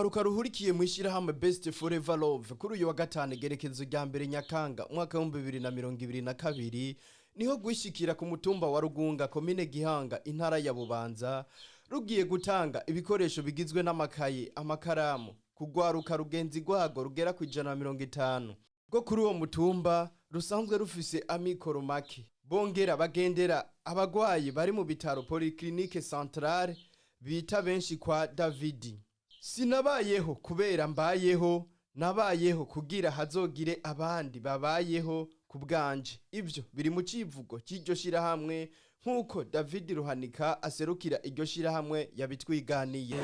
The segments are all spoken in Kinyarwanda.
Urwaruka ruhurikiye mu ishirahamwe Best Forever Love kuri uyu wa gatanu gerekezo rya mbere Nyakanga umwaka wa 2022 niho gwishikira ku mutumba wa Rugunga komine Gihanga intara ya Bubanza rugiye gutanga ibikoresho bigizwe n'amakaye amakaramu kugwaruka rugenzi gwago rugera ku 150 bwo kuri uwo mutumba rusanzwe rufise amikoro make bongera bagendera abagwayi bari mu bitaro Polyclinique Centrale bita benshi kwa Davidi. Sinabayeho kubera mbayeho, nabayeho kugira hazogire abandi babayeho kubwanje. Ivyo biri mu civugo cy'iryo shirahamwe nkuko David Ruhanika aserukira iryo shirahamwe yabitwiganiye.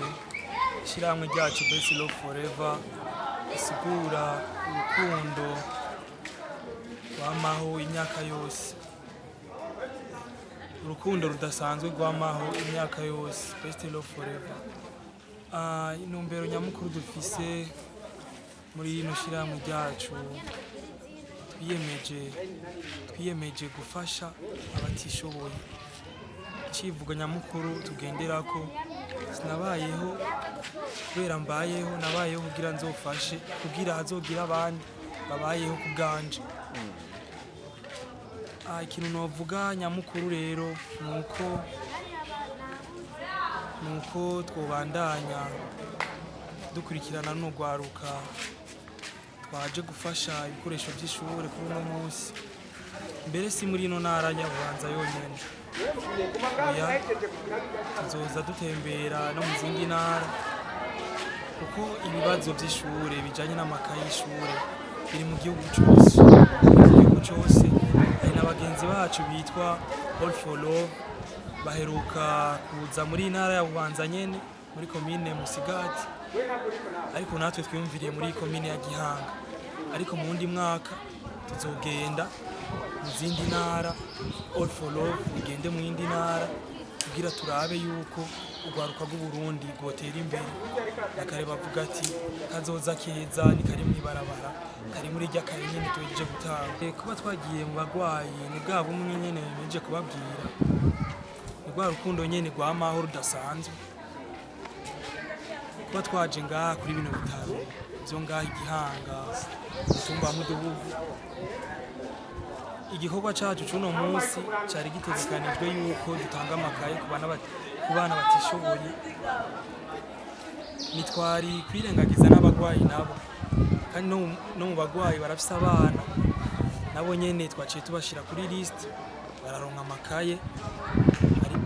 Shirahamwe ryacu Best Love Forever isigura urukundo rwamaho imyaka yose. Urukundo rudasanzwe rwamaho imyaka yose. Best Love Forever. Intumbero nyamukuru dufise muri ino shirahamwe ryacu twiyemeje gufasha abatishoboye. Civuga nyamukuru tugenderako sinabayeho kubera mbayeho, nabayeho kugira nzofashe kugira hazogira abandi babayeho kubganje. Ikintu novuga nyamukuru rero nuko twobandanya dukurikirana no gwaruka twaje gufasha ibikoresho by'ishure kuri uno munsi. Mbere si muri ino ntara ya Bubanza yonyene, tuzoza dutembera no mu zindi ntara kuko ibibazo by'ishure bijanye n'amakaye y'ishure biri mu gihugu cyose. Hari n'abagenzi bacu bitwa All for Love baheruka kuza muri intara ya Bubanza nyene muri komine Musigati, ariko natwe twiyumviriye muri komine ya Gihanga. Ariko mu wundi mwaka tuzogenda mu zindi ntara, All for Love igende mu yindi ntara kugira turabe yuko urwaruka rw'u Burundi rwotera imbere. Nakare bavuga ati kazoza keza ni kari mwibarabara, kari muri rya kare nyene tuje gutanga. Kuba twagiye mu bagwayi ni bwa bumwe nyene neje kubabwira, rwa rukundo nyene rwamaho rudasanzwe. Kuba twaje ngaha kuri bino bitaro byo ngaha Igihanga mutumba mudubugu, igikorwa cacu cuno munsi cari gitegekanijwe yuko dutanga amakaye ku bana batishoboye. Nitwari kwirengagiza n'abagwayi nabo, kandi no mu bagwayi barafise abana nabo nyene twaciye tubashira kuri list bararonka amakaye.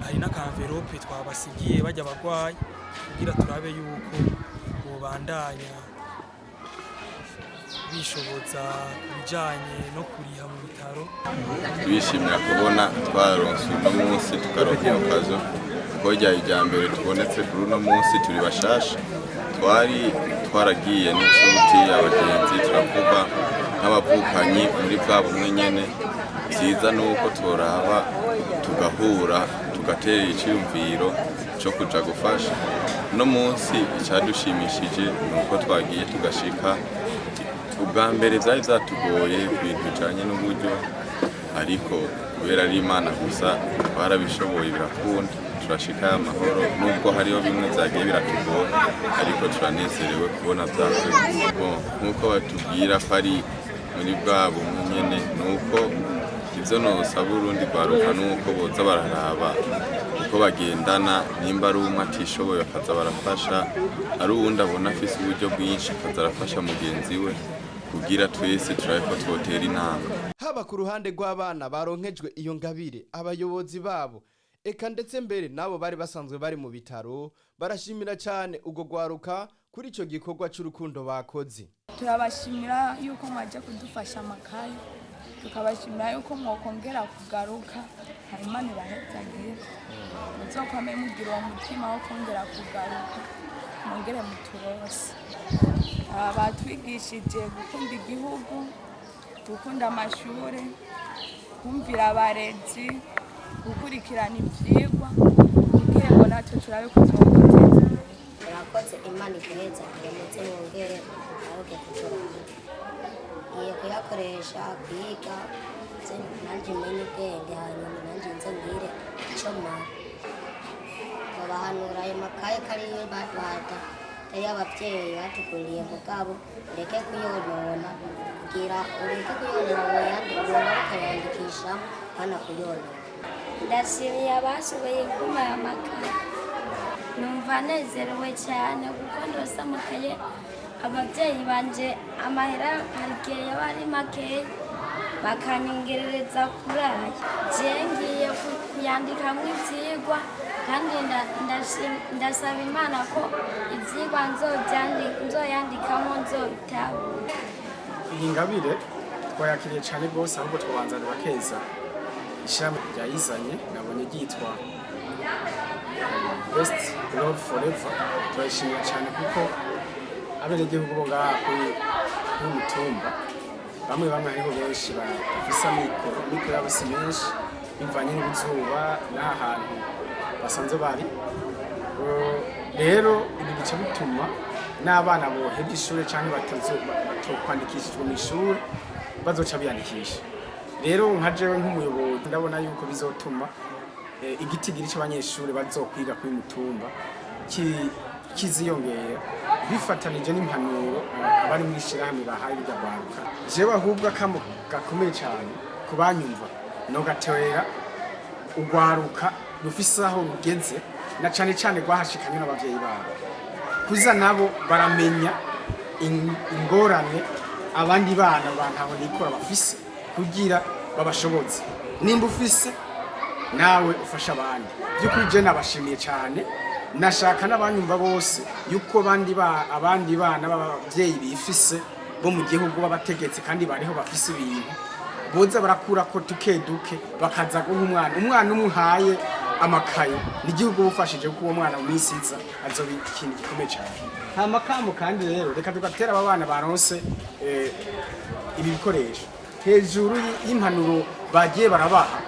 Hari n'akanvelope twabasigiye bajya abagwayi kugira turabe yuko bobandanya bishoboza kubijanye no kuriha mu bitaro. Twishimira kubona twaronse uno munsi tukaronka okazo ko rya mbere tubonetse kuri uno munsi. Turi bashasha, twaragiye n'inshuti abagenzi turavuga nk'abavukanyi muri bwa bumwe nyene. Vyiza nuko toraba tugahura tugatera iciyumviro cyo kuja gufasha. No munsi icyadushimishije nuko twagiye tugashika. Ubwa mbere byari byatugoye ibintu bijanye n'uburyo, ariko kubera ari Imana gusa twarabishoboye birakunda. Turashika amahoro nubwo hariho bimwe byagiye biratugora, ariko turanezerewe kubona byaje. Nkuko batubwira ko ari muri bwabo nyene, nuko ivyo nosaba Burundi gwaruka nuko boza bararaba uko bagendana. Nimba ari umwe atishoboye bakaza barafasha, ari uwundi abona afise uburyo bwinshi akaza arafasha mugenzi we kugira twese turabe ko twotera intambwe. Haba ku ruhande rw'abana baronkejwe iyo ngabire, abayobozi babo eka ndetse mbere nabo bari basanzwe bari mu bitaro barashimira cyane ugo gwaruka kuri ico gikorwa cy'urukundo bakoze. Turabashimira yuko mwaje kudufasha amakaye, tukabashimira yuko mwokongera kugaruka. Imana ibahezagire, muzokwame mugira uwo mutima wo kongera kugaruka, mwongere muturose. Batwigishije gukunda igihugu, gukunda amashure, kumvira abarezi, gukurikirana ivyigwa kugira ngo natwe turabe ko twoteza imbere. Murakoze, Imana ibahezagire, muze mwongere mugaruke kuturaba. Iye kuyakoresha kwiga nanjye menye ubwenge, hanyuma nanjye nze ngire ico mara. Babahanura ayo makaye kariyo bada amakaye y'abavyeyi batuguriye mugabo ureke kuyonona kugira ureke kuyonona ukayandikishamo hana kuyonona. Ndashimiye abashoboye kuma aya makaye, numva nezerewe cyane kuko ndose amakaye abavyeyi banje amahera hari igihe yaba ari makeya bakanyongerereza kuraya, je ngiye kuyandikamwo ivyigwa kandi ndasaba Imana ko ivyigwa nzoyandikamo nzobitabura. Iyi ngabire twayakiriye cyane rwose, ahubwo twabanza bakeza ishami ryayizanye nabonye ryitwa Best Love Forever. Turayishimira cyane kuko abenegihugu bo ngaha kuri Mutumba bamwe hariho benshi bafise amikoro yabo si menshi bivanye n'izuba n'ahantu basanzwe bari. Rero ibi bice bituma n'abana bohebye ishure cyangwa batokwandikishijwe mu ishuri bazoca biyandikisha. Rero nka jewe nk'umuyobozi ndabona yuko bizotuma igitigiri cy'abanyeshuri bazokwiga kuri Mutumba kiziyongera bifatanije n'impanuro abari mu ishirahamwe bahaye iryabaruka. Jewe ahubwo akamo gakomeye cyane kubanyumva no gatorera ugwaruka rufise aho rugeze na cyane rwahashikanye n'abavyeyi babo kuza nabo baramenya ingorane abandi bana bantaho nikora bafise kugira babashoboze. Nimba ufise nawe ufasha abandi by'ukuri je nabashimiye cyane. Nashaka n'abanyumva bose yuko abandi bana b'abavyeyi bifise bo mu gihugu babategetse kandi bariho bafise ibintu boza barakura ko duke bakaza guha umwana umuhaye amakaye n'igihugu bufashije ko uwo mwana mu minsiza azoba ikintu gikomeye cyane. Nta makamo kandi rero reka tugatera aba bana baronse ibi bikoresho hejuru y'impanuro bagiye barabaha.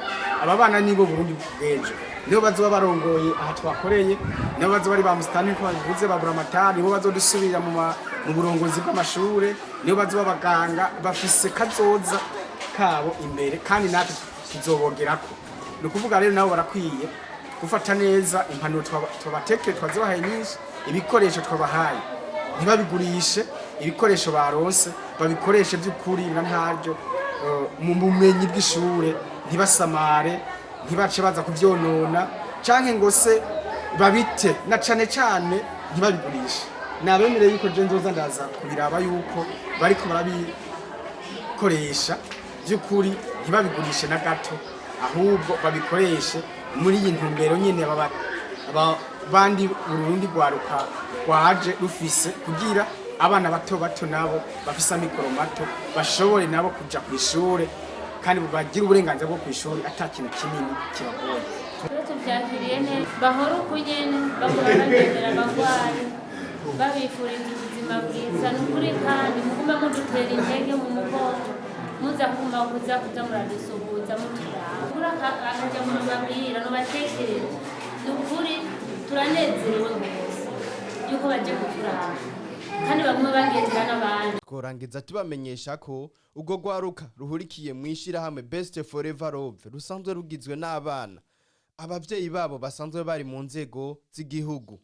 Aba bana nibo Burundi bw'ejo, nibo bazoba barongoye aha twakoreye, nibo bazoba bari ba musitani ko bavuze babura amatari, nibo bazodusubira mu burongozi bw'amashure, nibo bazoba abaganga bafise kazoza kabo imbere kandi natwe tuzobogerako. Ni ukuvuga rero nabo barakwiye gufata neza impanuro twabatekeye twazibahaye nyinshi, ibikoresho twabahaye ntibabigurishe, ibikoresho baronse babikoreshe by'ukuri na ntaryo mu bumenyi bw'ishure, ntibasamare ntibace baza kuvyonona canke ngo se babite na cane ntibabigurishe. Nabemereye yuko je nzoza ndaza kubiraba yuko bariko barabikoresha by'ukuri ntibabigurishe na gato, ahubwo babikoreshe muri iyi ntumbero nyene bandi Burundi gwaruka gwaje rufise kugira abana bato nabo bafise amikoro mato bashobore nabo kuja kw'ishure kandi bagira uburenganzira bwo kw'ishure ata kintu kinini kibagoye. Tuvyakiriye neza bahora ukugene bahora bagendera abagwayi babifuriza ubuzima bwiza n'ukuri kandi mugume mudutera intege mu mugongo muza kuza muradisuhuza muturaba kuri akaja mu babwira no batekereza n'ukuri turanezerewe rwose yuko baje kuturaba kandi bamwe bagendera n'abandi. Tworangiza tubamenyesha ko ubwo gwaruka ruhurikiye mu ishirahamwe Best Forever Love rusanzwe rugizwe n'abana abavyeyi babo basanzwe bari mu nzego z'igihugu.